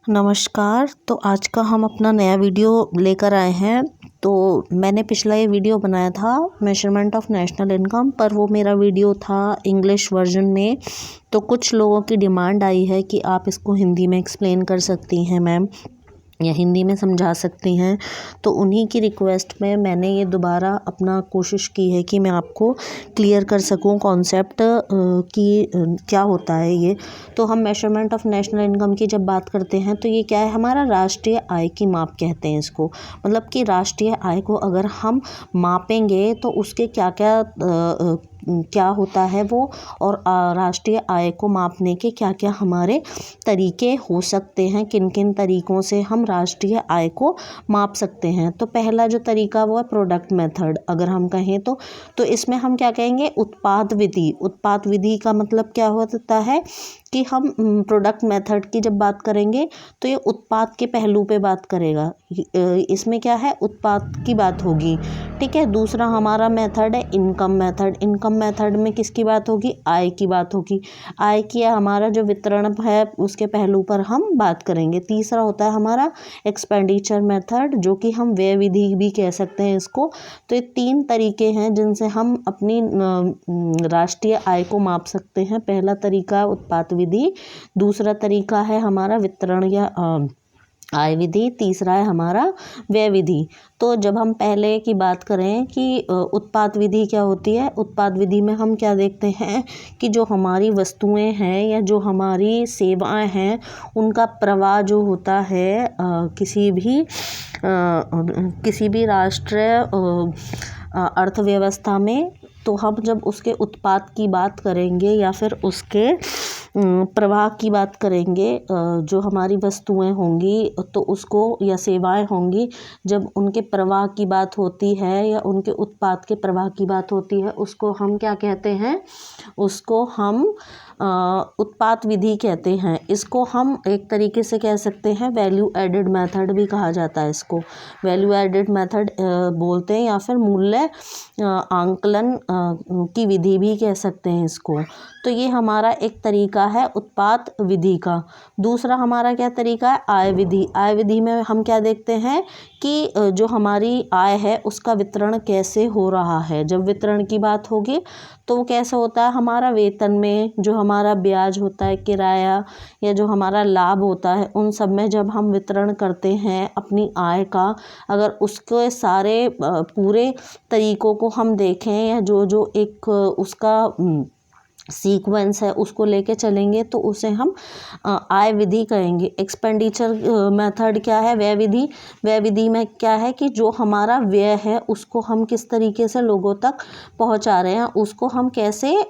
नमस्कार। तो आज का हम अपना नया वीडियो लेकर आए हैं। तो मैंने पिछला ये वीडियो बनाया था मेजरमेंट ऑफ नेशनल इनकम, पर वो मेरा वीडियो था इंग्लिश वर्जन में। तो कुछ लोगों की डिमांड आई है कि आप इसको हिंदी में एक्सप्लेन कर सकती हैं मैम, या हिंदी में समझा सकती हैं। तो उन्हीं की रिक्वेस्ट में मैंने ये दोबारा अपना कोशिश की है कि मैं आपको क्लियर कर सकूं कॉन्सेप्ट कि क्या होता है ये। तो हम मेजरमेंट ऑफ नेशनल इनकम की जब बात करते हैं तो ये क्या है, हमारा राष्ट्रीय आय की माप कहते हैं इसको। मतलब कि राष्ट्रीय आय को अगर हम मापेंगे तो उसके क्या क्या क्या होता है वो, और राष्ट्रीय आय को मापने के क्या क्या हमारे तरीके हो सकते हैं, किन किन तरीकों से हम राष्ट्रीय आय को माप सकते हैं। तो पहला जो तरीका वो है प्रोडक्ट मेथड। अगर हम कहें तो इसमें हम क्या कहेंगे, उत्पाद विधि। उत्पाद विधि का मतलब क्या होता है कि हम प्रोडक्ट मेथड की जब बात करेंगे तो ये उत्पाद के पहलू पे बात करेगा। इसमें क्या है, उत्पाद की बात होगी। ठीक है। दूसरा हमारा मेथड है इनकम मेथड। इनकम मेथड में किसकी बात होगी, आय की बात होगी। आय की हमारा जो वितरण है उसके पहलू पर हम बात करेंगे। तीसरा होता है हमारा एक्सपेंडिचर मेथड, जो कि हम व्यय विधि भी कह सकते हैं इसको। तो ये तीन तरीके हैं जिनसे हम अपनी राष्ट्रीय आय को माप सकते हैं। पहला तरीका उत्पाद विधि, दूसरा तरीका है हमारा वितरण या आय विधि, तीसरा है हमारा व्यय विधि। तो जब हम पहले की बात करें कि उत्पाद विधि क्या होती है, उत्पाद विधि में हम क्या देखते हैं कि जो हमारी वस्तुएं हैं या जो हमारी सेवाएं हैं उनका प्रवाह जो होता है किसी भी राष्ट्रीय अर्थव्यवस्था में, तो हम जब उसके उत्पाद की बात करेंगे या फिर उसके प्रवाह की बात करेंगे, जो हमारी वस्तुएं होंगी तो उसको या सेवाएं होंगी, जब उनके प्रवाह की बात होती है या उनके उत्पाद के प्रवाह की बात होती है, उसको हम क्या कहते हैं, उसको हम उत्पाद विधि कहते हैं। इसको हम एक तरीके से कह सकते हैं वैल्यू एडेड मेथड भी कहा जाता है। इसको वैल्यू एडेड मेथड बोलते हैं, या फिर मूल्य आंकलन की विधि भी कह सकते हैं इसको। तो ये हमारा एक तरीका है उत्पाद विधि का। दूसरा हमारा क्या तरीका है, आय विधि। आय विधि में हम क्या देखते हैं कि जो हमारी आय है उसका वितरण कैसे हो रहा है। जब वितरण की बात होगी तो वो कैसे होता है, हमारा वेतन में जो हमारा ब्याज होता है, किराया या जो हमारा लाभ होता है, उन सब में जब हम वितरण करते हैं अपनी आय का, अगर उसके सारे पूरे तरीकों को हम देखें या जो जो एक उसका सीक्वेंस है उसको लेके चलेंगे तो उसे हम आय विधि कहेंगे। एक्सपेंडिचर मेथड क्या है, व्यय विधि। व्यय विधि में क्या है कि जो हमारा व्यय है उसको हम किस तरीके से लोगों तक पहुंचा रहे हैं, उसको हम कैसे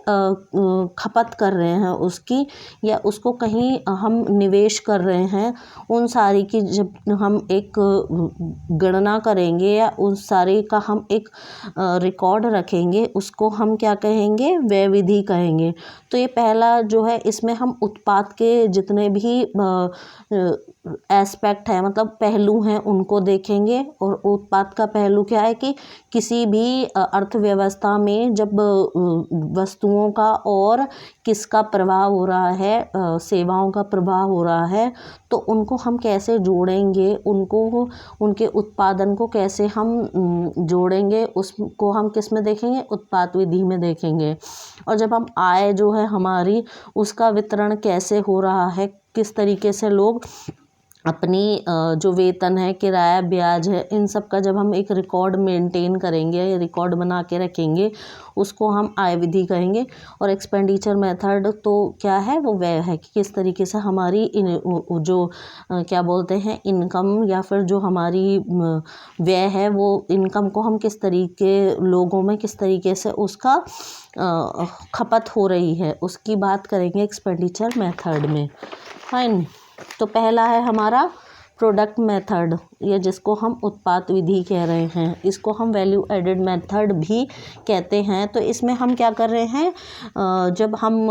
खपत कर रहे हैं उसकी, या उसको कहीं हम निवेश कर रहे हैं, उन सारी की जब हम एक गणना करेंगे या उन सारे का हम एक रिकॉर्ड रखेंगे, उसको हम क्या कहेंगे, व्यय विधि कहेंगे। तो ये पहला जो है, इसमें हम उत्पाद के जितने भी एस्पेक्ट है, मतलब पहलू हैं, उनको देखेंगे। और उत्पाद का पहलू क्या है कि किसी भी अर्थव्यवस्था में जब वस्तुओं का और किसका प्रवाह हो रहा है, सेवाओं का प्रवाह हो रहा है, तो उनको हम कैसे जोड़ेंगे, उनको उनके उत्पादन को कैसे हम जोड़ेंगे, उसको हम किस में देखेंगे, उत्पाद विधि में देखेंगे। और जब हम आय जो है हमारी, उसका वितरण कैसे हो रहा है, किस तरीके से लोग अपनी जो वेतन है, किराया, ब्याज है, इन सब का जब हम एक रिकॉर्ड मेंटेन करेंगे या रिकॉर्ड बना के रखेंगे, उसको हम आय विधि कहेंगे। और एक्सपेंडिचर मेथड तो क्या है, वो व्यय है कि किस तरीके से हमारी क्या बोलते हैं, इनकम या फिर जो हमारी व्यय है, वो इनकम को हम किस तरीके लोगों में किस तरीके से उसका खपत हो रही है, उसकी बात करेंगे एक्सपेंडिचर मेथड में। फाइन। तो पहला है हमारा प्रोडक्ट मेथड, या जिसको हम उत्पाद विधि कह रहे हैं, इसको हम वैल्यू एडेड मेथड भी कहते हैं। तो इसमें हम क्या कर रहे हैं, जब हम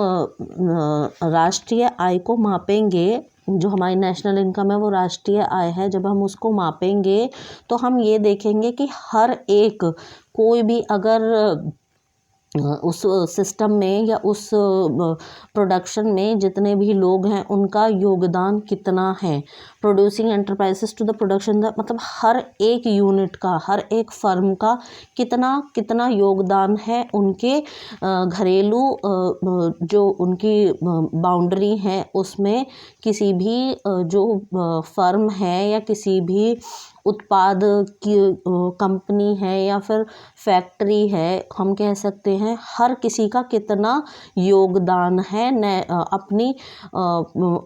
राष्ट्रीय आय को मापेंगे, जो हमारी नेशनल इनकम है वो राष्ट्रीय आय है, जब हम उसको मापेंगे तो हम ये देखेंगे कि हर एक कोई भी अगर उस सिस्टम में या उस प्रोडक्शन में जितने भी लोग हैं उनका योगदान कितना है। Producing enterprises to the production, मतलब हर एक यूनिट का, हर एक फर्म का कितना कितना योगदान है उनके घरेलू जो उनकी बाउंड्री है उसमें किसी भी जो फर्म है या किसी भी उत्पाद की कंपनी है या फिर फैक्ट्री है, हम कह सकते हैं हर किसी का कितना योगदान है अपनी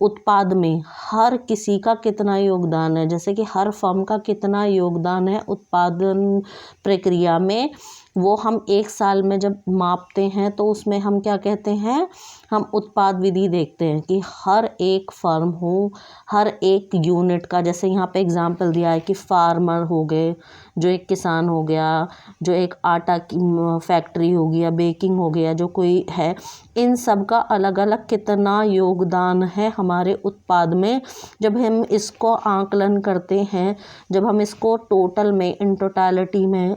उत्पाद में, हर किसी का कितना योगदान है। जैसे कि हर फर्म का कितना योगदान है उत्पादन प्रक्रिया में, वो हम एक साल में जब मापते हैं तो उसमें हम क्या कहते हैं, हम उत्पाद विधि देखते हैं कि हर एक फर्म हो, हर एक यूनिट का, जैसे यहाँ पे एग्जांपल दिया है कि फार्मर हो गए, जो एक किसान हो गया, जो एक आटा की फैक्ट्री हो गया, बेकिंग हो गया, जो कोई है, इन सब का अलग अलग कितना योगदान है हमारे उत्पाद में। जब हम इसको आकलन करते हैं, जब हम इसको टोटल में, इन टोटालिटी में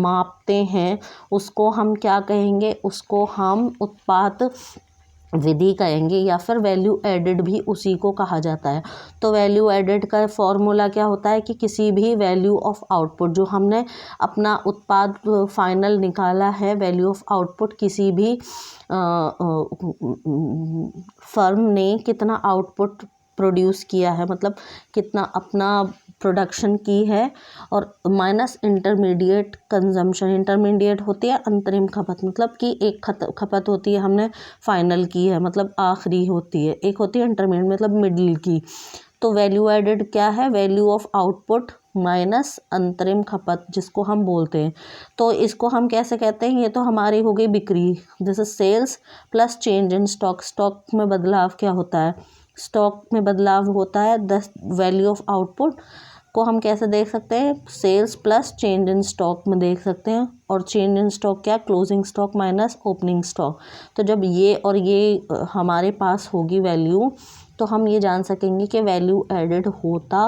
मापते हैं, उसको हम क्या कहेंगे, उसको हम उत्पाद विधि कहेंगे या फिर वैल्यू एडेड भी उसी को कहा जाता है। तो वैल्यू एडेड का फॉर्मूला क्या होता है कि किसी भी वैल्यू ऑफ आउटपुट, जो हमने अपना उत्पाद फाइनल निकाला है, वैल्यू ऑफ आउटपुट किसी भी फर्म ने कितना आउटपुट प्रोड्यूस किया है, मतलब कितना अपना प्रोडक्शन की है, और माइनस इंटरमीडिएट कंजम्पशन। इंटरमीडिएट होती है अंतरिम खपत, मतलब कि एक खपत होती है हमने फाइनल की है, मतलब आखिरी होती है, एक होती है इंटरमीडिएट मतलब मिडिल की। तो वैल्यू एडेड क्या है, वैल्यू ऑफ आउटपुट माइनस अंतरिम खपत जिसको हम बोलते हैं। तो इसको हम कैसे कहते हैं, ये तो हमारी हो गई बिक्री, जैसे sales plus change in stock. स्टॉक में बदलाव क्या होता है, स्टॉक में बदलाव होता है, वैल्यू ऑफ आउटपुट को हम कैसे देख सकते हैं, sales plus change in stock में देख सकते हैं। और चेंज इन स्टॉक क्या, closing stock minus opening stock. तो जब ये और ये हमारे पास होगी वैल्यू, तो हम ये जान सकेंगे कि वैल्यू एडेड होता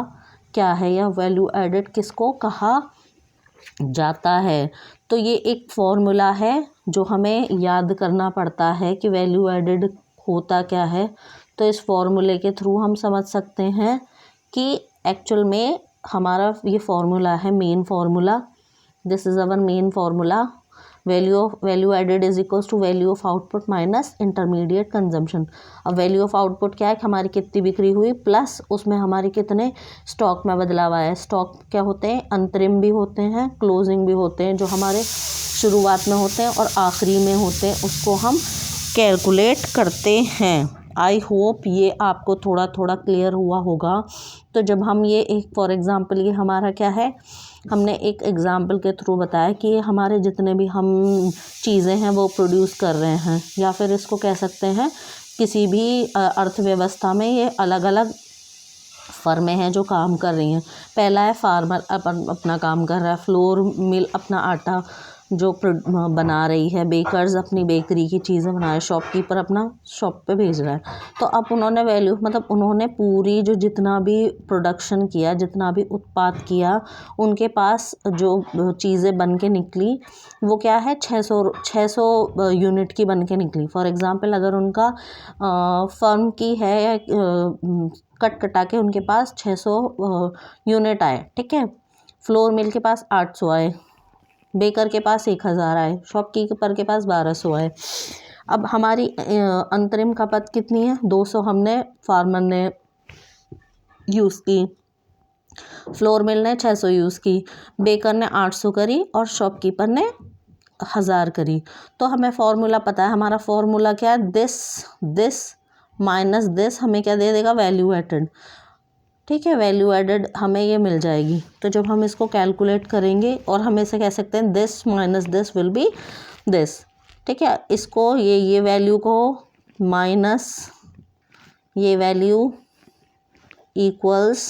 क्या है या वैल्यू एडेड किसको कहा जाता है। तो ये एक फॉर्मूला है जो हमें याद करना पड़ता है कि वैल्यू एडेड होता क्या है। तो इस फॉर्मूले के थ्रू हम समझ सकते हैं कि एक्चुअल में हमारा ये फॉर्मूला है main formula, this is our main formula. Value added is equals to value of output minus intermediate consumption. अब वैल्यू ऑफ आउटपुट क्या है कि हमारी कितनी बिक्री हुई प्लस उसमें हमारी कितने स्टॉक में बदलाव आया है। स्टॉक क्या होते हैं, अंतरिम भी होते हैं, क्लोजिंग भी होते हैं, जो हमारे शुरुआत में होते हैं और आखिरी में होते हैं, उसको हम कैलकुलेट करते हैं। आई होप ये आपको थोड़ा थोड़ा क्लियर हुआ होगा। तो जब हम ये एक फॉर एग्ज़ाम्पल, ये हमारा क्या है, हमने एक एग्ज़ाम्पल के थ्रू बताया कि हमारे जितने भी हम चीज़ें हैं वो प्रोड्यूस कर रहे हैं, या फिर इसको कह सकते हैं किसी भी अर्थव्यवस्था में ये अलग अलग फर्में हैं जो काम कर रही हैं। पहला है फार्मर अपना काम कर रहा है, फ्लोर मिल अपना आटा जो बना रही है, बेकर्स अपनी बेकरी की चीज़ें बना रहे हैं, शॉपकीपर अपना शॉप पे भेज रहा है। तो अब उन्होंने वैल्यू, मतलब उन्होंने पूरी जो जितना भी प्रोडक्शन किया, जितना भी उत्पाद किया, उनके पास जो चीज़ें बन के निकली वो क्या है, 600 यूनिट की बन के निकली। फॉर एग्ज़ाम्पल अगर उनका फर्म की है या कट कटा के उनके पास 600 यूनिट आए, ठीक है। फ्लोर मिल के पास 800 आए, बेकर के पास 1000 आए, शॉपकीपर के पास 1200 आए। अब हमारी अंतरिम खपत कितनी है, 200 हमने फार्मर ने यूज़ की, फ्लोर मिल ने 600 यूज़ की, बेकर ने 800 करी और शॉपकीपर ने 1000 करी। तो हमें फॉर्मूला पता है, हमारा फॉर्मूला क्या है, दिस माइनस दिस हमें क्या दे देगा, वैल्यू एडेड, ठीक है। वैल्यू एडेड हमें ये मिल जाएगी। तो जब हम इसको कैलकुलेट करेंगे और हम इसे कह सकते हैं this minus this will be this, ठीक है। इसको ये वैल्यू को माइनस ये वैल्यू इक्वल्स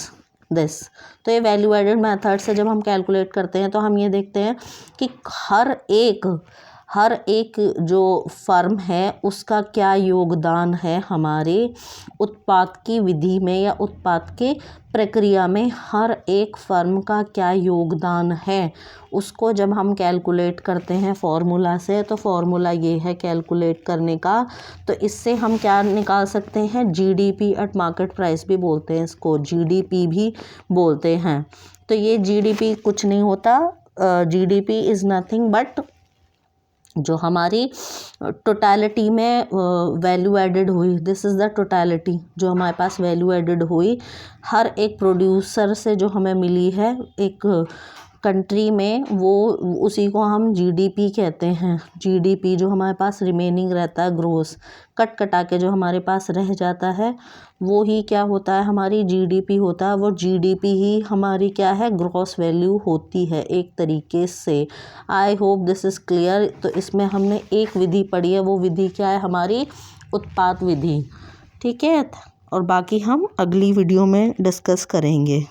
दिस। तो ये वैल्यू एडेड मेथड से जब हम कैलकुलेट करते हैं तो हम ये देखते हैं कि हर एक जो फर्म है उसका क्या योगदान है हमारे उत्पाद की विधि में या उत्पाद के प्रक्रिया में, हर एक फर्म का क्या योगदान है उसको जब हम कैलकुलेट करते हैं फॉर्मूला से, तो फॉर्मूला ये है कैलकुलेट करने का। तो इससे हम क्या निकाल सकते हैं, जीडीपी एट मार्केट प्राइस भी बोलते हैं इसको, जीडीपी भी बोलते हैं। तो ये जीडीपी कुछ नहीं होता, जीडीपी इज़ नथिंग बट जो हमारी टोटलिटी में वैल्यू एडेड हुई, दिस इज़ द टोटलिटी जो हमारे पास वैल्यू एडेड हुई हर एक प्रोड्यूसर से जो हमें मिली है एक कंट्री में, वो उसी को हम जीडीपी कहते हैं। जीडीपी जो हमारे पास रिमेनिंग रहता है, ग्रोस कट कटा के जो हमारे पास रह जाता है वो ही क्या होता है, हमारी जीडीपी होता है। वो जीडीपी ही हमारी क्या है, ग्रॉस वैल्यू होती है एक तरीके से। I hope this is clear. तो इसमें हमने एक विधि पढ़ी है, वो विधि क्या है, हमारी उत्पाद विधि। ठीक है, और बाकी हम अगली वीडियो में डिस्कस करेंगे।